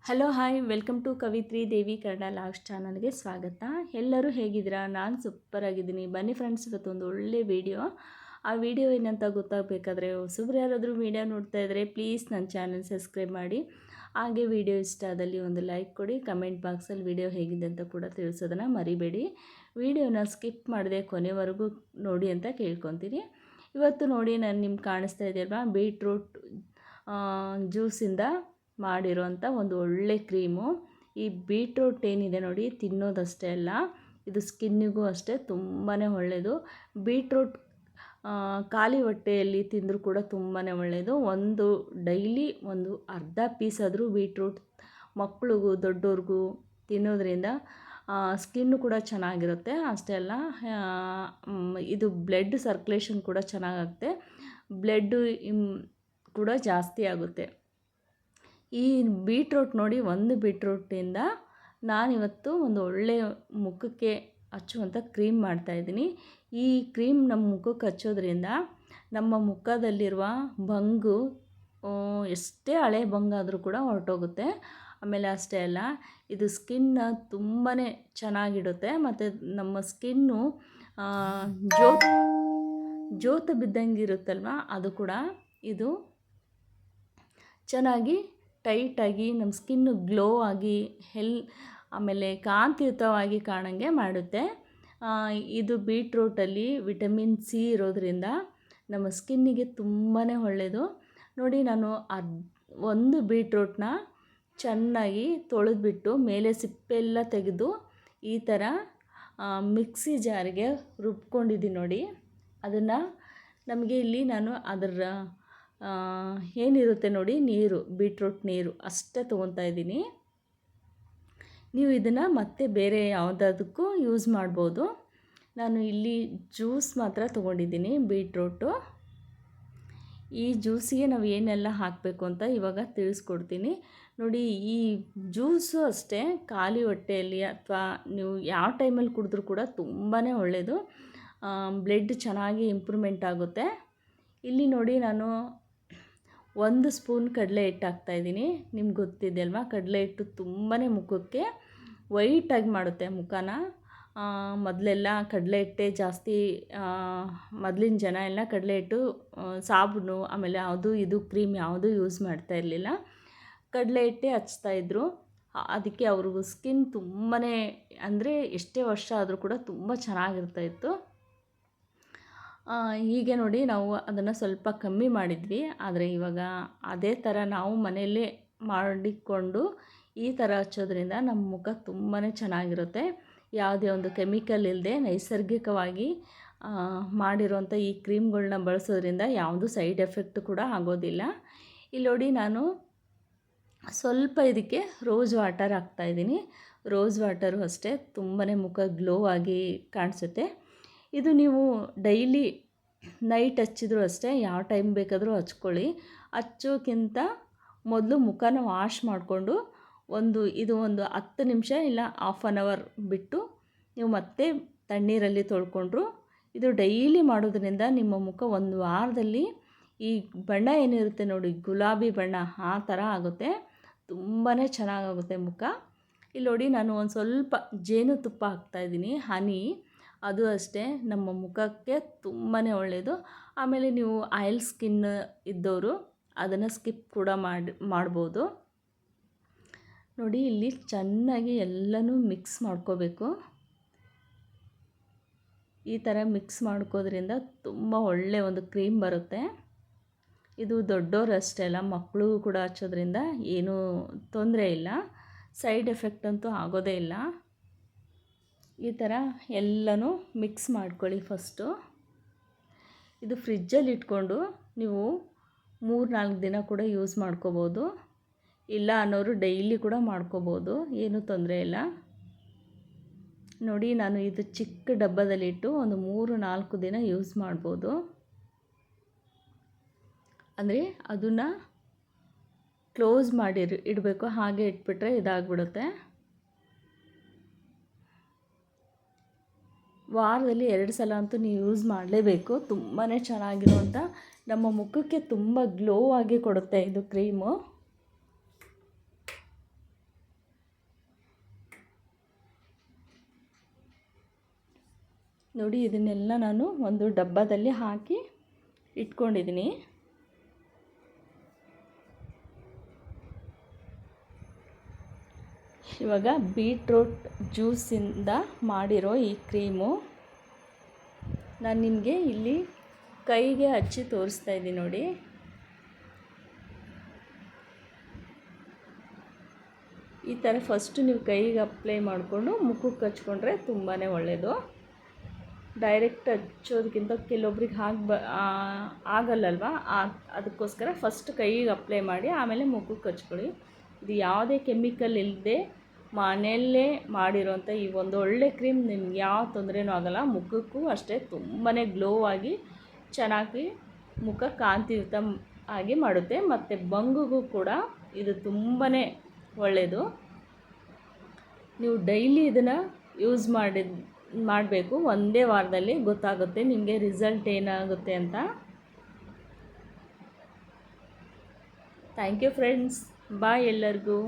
Hello hi welcome to Kavitri Devi Kannada vlogs ಚಾನಲ್ಗೆ ಸ್ವಾಗತ. ಎಲ್ಲರೂ ಹೇಗಿದ್ದೀರಾ? ನಾನು ಸೂಪರಾಗಿದ್ದೀನಿ. ಬನ್ನಿ ಫ್ರೆಂಡ್ಸ್, ಇವತ್ತೊಂದು ಒಳ್ಳೆ ವಿಡಿಯೋ. ಆ ವಿಡಿಯೋ ಏನಂತ ಗೊತ್ತಾಗಬೇಕಾದ್ರೆ ಹೊಸಬ್ರು ಯಾರಾದರೂ ವಿಡಿಯೋ ನೋಡ್ತಾ ಇದ್ದರೆ ಪ್ಲೀಸ್ ನನ್ನ ಚಾನಲ್ ಸಬ್ಸ್ಕ್ರೈಬ್ ಮಾಡಿ. ಹಾಗೆ ವಿಡಿಯೋ ಇಷ್ಟ ಆದಲ್ಲಿ ಒಂದು ಲೈಕ್ ಕೊಡಿ. ಕಮೆಂಟ್ ಬಾಕ್ಸಲ್ಲಿ ವಿಡಿಯೋ ಹೇಗಿದೆ ಅಂತ ಕೂಡ ತಿಳಿಸೋದನ್ನು ಮರಿಬೇಡಿ. ವಿಡಿಯೋನ ಸ್ಕಿಪ್ ಮಾಡದೆ ಕೊನೆವರೆಗೂ ನೋಡಿ ಅಂತ ಕೇಳ್ಕೊತೀನಿ. ಇವತ್ತು ನೋಡಿ ನಾನು ನಿಮ್ಗೆ ಕಾಣಿಸ್ತಾ ಇದೆಯಲ್ವಾ, ಬೀಟ್ರೂಟ್ ಜ್ಯೂಸಿಂದ ಮಾಡಿರೋಂಥ ಒಂದು ಒಳ್ಳೆ ಕ್ರೀಮು. ಈ ಬೀಟ್ರೂಟ್ ಏನಿದೆ ನೋಡಿ, ತಿನ್ನೋದಷ್ಟೇ ಅಲ್ಲ, ಇದು ಸ್ಕಿನ್ನಿಗೂ ಅಷ್ಟೇ ತುಂಬಾ ಒಳ್ಳೆಯದು. ಬೀಟ್ರೂಟ್ ಖಾಲಿ ಹೊಟ್ಟೆಯಲ್ಲಿ ತಿಂದರೂ ಕೂಡ ತುಂಬಾ ಒಳ್ಳೆಯದು. ಡೈಲಿ ಒಂದು ಅರ್ಧ ಪೀಸ್ ಆದರೂ ಬೀಟ್ರೂಟ್ ಮಕ್ಕಳಿಗೂ ದೊಡ್ಡವ್ರಿಗೂ ತಿನ್ನೋದ್ರಿಂದ ಸ್ಕಿನ್ನು ಕೂಡ ಚೆನ್ನಾಗಿರುತ್ತೆ. ಅಷ್ಟೇ ಅಲ್ಲ, ಇದು ಬ್ಲಡ್ ಸರ್ಕ್ಯುಲೇಷನ್ ಕೂಡ ಚೆನ್ನಾಗಾಗುತ್ತೆ, ಬ್ಲಡ್ಡು ಕೂಡ ಜಾಸ್ತಿ ಆಗುತ್ತೆ. ಈ ಬೀಟ್ರೂಟ್ ನೋಡಿ, ಒಂದು ಬೀಟ್ರೂಟಿಂದ ನಾನಿವತ್ತು ಒಂದು ಒಳ್ಳೆಯ ಮುಖಕ್ಕೆ ಹಚ್ಚುವಂಥ ಕ್ರೀಮ್ ಮಾಡ್ತಾಯಿದ್ದೀನಿ. ಈ ಕ್ರೀಮ್ ನಮ್ಮ ಮುಖಕ್ಕೆ ಹಚ್ಚೋದ್ರಿಂದ ನಮ್ಮ ಮುಖದಲ್ಲಿರುವ ಬಂಗು ಎಷ್ಟೇ ಹಳೆ ಬಂಗಾದರೂ ಕೂಡ ಹೊರಟೋಗುತ್ತೆ. ಆಮೇಲೆ ಅಷ್ಟೇ ಅಲ್ಲ, ಇದು ಸ್ಕಿನ್ನ ತುಂಬಾ ಚೆನ್ನಾಗಿಡುತ್ತೆ. ಮತ್ತು ನಮ್ಮ ಸ್ಕಿನ್ನು ಜೋತು ಬಿದ್ದಂಗೆ ಇರುತ್ತಲ್ವ, ಅದು ಕೂಡ ಇದು ಚೆನ್ನಾಗಿ ಟೈಟಾಗಿ ನಮ್ಮ ಸ್ಕಿನ್ನು ಗ್ಲೋ ಆಗಿ ಆಮೇಲೆ ಕಾಂತಿಯುತವಾಗಿ ಕಾಣಂಗೆ ಮಾಡುತ್ತೆ. ಇದು ಬೀಟ್ರೂಟಲ್ಲಿ ವಿಟಮಿನ್ ಸಿ ಇರೋದ್ರಿಂದ ನಮ್ಮ ಸ್ಕಿನ್ನಿಗೆ ತುಂಬಾ ಒಳ್ಳೆಯದು. ನೋಡಿ, ನಾನು ಒಂದು ಬೀಟ್ರೂಟ್ನ ಚೆನ್ನಾಗಿ ತೊಳೆದ್ಬಿಟ್ಟು ಮೇಲೆ ಸಿಪ್ಪೆಲ್ಲ ತೆಗೆದು ಈ ಥರ ಮಿಕ್ಸಿ ಜಾರಿಗೆ ರುಬ್ಕೊಂಡಿದ್ದೀನಿ ನೋಡಿ. ಅದನ್ನು ನಮಗೆ ಇಲ್ಲಿ ನಾನು ಅದರ ಏನಿರುತ್ತೆ ನೋಡಿ, ನೀರು, ಬೀಟ್ರೂಟ್ ನೀರು ಅಷ್ಟೇ ತೊಗೊತಾ ಇದ್ದೀನಿ. ನೀವು ಇದನ್ನು ಮತ್ತೆ ಬೇರೆ ಯಾವುದಕ್ಕೂ ಯೂಸ್ ಮಾಡ್ಬೋದು. ನಾನು ಇಲ್ಲಿ ಜ್ಯೂಸ್ ಮಾತ್ರ ತೊಗೊಂಡಿದ್ದೀನಿ, ಬೀಟ್ರೂಟು. ಈ ಜ್ಯೂಸಿಗೆ ನಾವು ಏನೆಲ್ಲ ಹಾಕಬೇಕು ಅಂತ ಇವಾಗ ತಿಳಿಸ್ಕೊಡ್ತೀನಿ ನೋಡಿ. ಈ ಜ್ಯೂಸು ಅಷ್ಟೇ ಖಾಲಿ ಹೊಟ್ಟೆಯಲ್ಲಿ ಅಥವಾ ನೀವು ಯಾವ ಟೈಮಲ್ಲಿ ಕುಡಿದ್ರೂ ಕೂಡ ತುಂಬಾ ಒಳ್ಳೆಯದು. ಬ್ಲಡ್ ಚೆನ್ನಾಗಿ ಇಂಪ್ರೂವ್ಮೆಂಟ್ ಆಗುತ್ತೆ. ಇಲ್ಲಿ ನೋಡಿ, ನಾನು 1 ಸ್ಪೂನ್ ಕಡಲೆ ಹಿಟ್ಟು ಹಾಕ್ತಾಯಿದ್ದೀನಿ. ನಿಮ್ಗೆ ಗೊತ್ತಿದೆ ಅಲ್ವಾ, ಕಡಲೆ ಹಿಟ್ಟು ತುಂಬಾ ಮುಖಕ್ಕೆ ವೈಟಾಗಿ ಮಾಡುತ್ತೆ ಮುಖನ. ಮೊದಲೆಲ್ಲ ಕಡಲೆ ಹಿಟ್ಟೆ ಜಾಸ್ತಿ, ಮೊದಲಿನ ಜನ ಎಲ್ಲ ಕಡಲೆ ಹಿಟ್ಟು ಸಾಬೂನು ಆಮೇಲೆ ಅದು ಇದು ಕ್ರೀಮ್ ಯಾವುದೂ ಯೂಸ್ ಮಾಡ್ತಾ ಇರಲಿಲ್ಲ, ಕಡಲೆ ಹಿಟ್ಟೆ ಹಚ್ತಾಯಿದ್ರು. ಅದಕ್ಕೆ ಅವ್ರಿಗೂ ಸ್ಕಿನ್ ತುಂಬಾ, ಅಂದರೆ ಎಷ್ಟೇ ವರ್ಷ ಆದರೂ ಕೂಡ ತುಂಬ ಚೆನ್ನಾಗಿರ್ತಾಯಿತ್ತು. ಹೀಗೆ ನೋಡಿ, ನಾವು ಅದನ್ನು ಸ್ವಲ್ಪ ಕಮ್ಮಿ ಮಾಡಿದ್ವಿ. ಆದರೆ ಇವಾಗ ಅದೇ ಥರ ನಾವು ಮನೆಯಲ್ಲೇ ಮಾಡಿಕೊಂಡು ಈ ಥರ ಹಚ್ಚೋದ್ರಿಂದ ನಮ್ಮ ಮುಖ ತುಂಬಾ ಚೆನ್ನಾಗಿರುತ್ತೆ. ಯಾವುದೇ ಒಂದು ಕೆಮಿಕಲ್ ಇಲ್ಲದೆ ನೈಸರ್ಗಿಕವಾಗಿ ಮಾಡಿರೋಂಥ ಈ ಕ್ರೀಮ್ಗಳನ್ನ ಬಳಸೋದ್ರಿಂದ ಯಾವುದೂ ಸೈಡ್ ಎಫೆಕ್ಟ್ ಕೂಡ ಆಗೋದಿಲ್ಲ. ಇಲ್ಲಿ ನೋಡಿ, ನಾನು ಸ್ವಲ್ಪ ಇದಕ್ಕೆ ರೋಸ್ ವಾಟರ್ ಹಾಕ್ತಾಯಿದ್ದೀನಿ. ರೋಸ್ ವಾಟರು ಅಷ್ಟೇ ತುಂಬಾ ಮುಖ ಗ್ಲೋ ಆಗಿ ಕಾಣಿಸುತ್ತೆ. ಇದು ನೀವು ಡೈಲಿ ನೈಟ್ ಹಚ್ಚಿದ್ರು ಅಷ್ಟೇ, ಯಾವ ಟೈಮ್ ಬೇಕಾದರೂ ಹಚ್ಕೊಳ್ಳಿ. ಹಚ್ಚೋಕ್ಕಿಂತ ಮೊದಲು ಮುಖನ ವಾಶ್ ಮಾಡಿಕೊಂಡು ಒಂದು 10 ನಿಮಿಷ ಇಲ್ಲ ಹಾಫ್ ಆನ್ ಅವರ್ ಬಿಟ್ಟು ನೀವು ಮತ್ತೆ ತಣ್ಣೀರಲ್ಲಿ ತೊಳ್ಕೊಂಡ್ರು, ಇದು ಡೈಲಿ ಮಾಡೋದ್ರಿಂದ ನಿಮ್ಮ ಮುಖ ಒಂದು ವಾರದಲ್ಲಿ ಈ ಬಣ್ಣ ಏನಿರುತ್ತೆ ನೋಡಿ, ಗುಲಾಬಿ ಬಣ್ಣ ಆ ಥರ ಆಗುತ್ತೆ. ತುಂಬಾ ಚೆನ್ನಾಗಾಗುತ್ತೆ ಮುಖ. ಇಲ್ಲಿ ನೋಡಿ, ನಾನು ಒಂದು ಸ್ವಲ್ಪ ಜೇನುತುಪ್ಪ ಹಾಕ್ತಾಯಿದ್ದೀನಿ, ಹನಿ. ಅದು ಅಷ್ಟೇ ನಮ್ಮ ಮುಖಕ್ಕೆ ತುಂಬಾ ಒಳ್ಳೆಯದು. ಆಮೇಲೆ ನೀವು ಆಯಿಲ್ ಸ್ಕಿನ್ ಇದ್ದವರು ಅದನ್ನು ಸ್ಕಿಪ್ ಕೂಡ ಮಾಡ್ಬೋದು. ನೋಡಿ, ಇಲ್ಲಿ ಚೆನ್ನಾಗಿ ಎಲ್ಲನೂ ಮಿಕ್ಸ್ ಮಾಡ್ಕೋಬೇಕು. ಈ ಥರ ಮಿಕ್ಸ್ ಮಾಡ್ಕೋದ್ರಿಂದ ತುಂಬ ಒಳ್ಳೆಯ ಒಂದು ಕ್ರೀಮ್ ಬರುತ್ತೆ. ಇದು ದೊಡ್ಡವರು ಅಷ್ಟೇ ಅಲ್ಲ, ಮಕ್ಕಳಿಗೂ ಕೂಡ ಹಚ್ಚೋದ್ರಿಂದ ಏನೂ ತೊಂದರೆ ಇಲ್ಲ, ಸೈಡ್ ಎಫೆಕ್ಟ್ ಅಂತೂ ಆಗೋದೇ ಇಲ್ಲ. ಈ ಥರ ಎಲ್ಲನೂ ಮಿಕ್ಸ್ ಮಾಡ್ಕೊಳ್ಳಿ ಫಸ್ಟು. ಇದು ಫ್ರಿಜ್ಜಲ್ಲಿ ಇಟ್ಕೊಂಡು ನೀವು 3-4 ದಿನ ಕೂಡ ಯೂಸ್ ಮಾಡ್ಕೋಬೋದು. ಇಲ್ಲ ಅನ್ನೋರು ಡೈಲಿ ಕೂಡ ಮಾಡ್ಕೋಬೋದು, ಏನೂ ತೊಂದರೆ ಇಲ್ಲ. ನೋಡಿ, ನಾನು ಇದು ಚಿಕ್ಕ ಡಬ್ಬದಲ್ಲಿಟ್ಟು ಒಂದು 3-4 ದಿನ ಯೂಸ್ ಮಾಡ್ಬೋದು. ಅಂದರೆ ಅದನ್ನು ಕ್ಲೋಸ್ ಮಾಡಿ ಇಡಬೇಕು, ಹಾಗೆ ಇಟ್ಬಿಟ್ರೆ ಇದಾಗ್ಬಿಡುತ್ತೆ. ವಾರದಲ್ಲಿ 2 ಸಲ ಅಂತೂ ನೀವು ಯೂಸ್ ಮಾಡಲೇಬೇಕು. ತುಂಬಾ ಚೆನ್ನಾಗಿರುವಂಥ ನಮ್ಮ ಮುಖಕ್ಕೆ ತುಂಬ ಗ್ಲೋ ಆಗಿ ಕೊಡುತ್ತೆ ಇದು ಕ್ರೀಮು. ನೋಡಿ ಇದನ್ನೆಲ್ಲ ನಾನು ಒಂದು ಡಬ್ಬದಲ್ಲಿ ಹಾಕಿ ಇಟ್ಕೊಂಡಿದ್ದೀನಿ. ಇವಾಗ ಬೀಟ್ರೂಟ್ ಜ್ಯೂಸಿಂದ ಮಾಡಿರೋ ಈ ಕ್ರೀಮು ನಾನು ನಿಮಗೆ ಇಲ್ಲಿ ಕೈಗೆ ಹಚ್ಚಿ ತೋರಿಸ್ತಾ ಇದ್ದೀನಿ ನೋಡಿ. ಈ ಥರ ಫಸ್ಟು ನೀವು ಕೈಗೆ ಅಪ್ಲೈ ಮಾಡಿಕೊಂಡು ಮುಖಕ್ಕೆ ಹಚ್ಕೊಂಡ್ರೆ ತುಂಬಾ ಒಳ್ಳೆಯದು. ಡೈರೆಕ್ಟ್ ಹಚ್ಚೋದಕ್ಕಿಂತ ಕೆಲವೊಬ್ರಿಗೆ ಆಗಲ್ಲಲ್ವ, ಅದಕ್ಕೋಸ್ಕರ ಫಸ್ಟ್ ಕೈಗೆ ಅಪ್ಲೈ ಮಾಡಿ ಆಮೇಲೆ ಮುಖಕ್ಕೆ ಹಚ್ಕೊಳ್ಳಿ. ಇದು ಯಾವುದೇ ಕೆಮಿಕಲ್ ಇಲ್ಲದೆ ಮನೆಯಲ್ಲೇ ಮಾಡಿರೋಂಥ ಈ ಒಂದು ಒಳ್ಳೆ ಕ್ರೀಮ್ ನಿಮ್ಗೆ ಯಾವ ತೊಂದರೆನೂ ಆಗೋಲ್ಲ. ಮುಖಕ್ಕೂ ಅಷ್ಟೇ ತುಂಬಾ ಗ್ಲೋ ಆಗಿ ಚೆನ್ನಾಗಿ ಮುಖ ಕಾಂತಿಯುತ ಆಗಿ ಮಾಡುತ್ತೆ. ಮತ್ತು ಬಂಗುಗೂ ಕೂಡ ಇದು ತುಂಬಾ ಒಳ್ಳೆಯದು. ನೀವು ಡೈಲಿ ಇದನ್ನು ಯೂಸ್ ಮಾಡಬೇಕು. ಒಂದೇ ವಾರದಲ್ಲಿ ಗೊತ್ತಾಗುತ್ತೆ ನಿಮಗೆ ರಿಸಲ್ಟ್ ಏನಾಗುತ್ತೆ ಅಂತ. ಥ್ಯಾಂಕ್ ಯು ಫ್ರೆಂಡ್ಸ್, ಬಾಯ್ ಎಲ್ಲರಿಗೂ.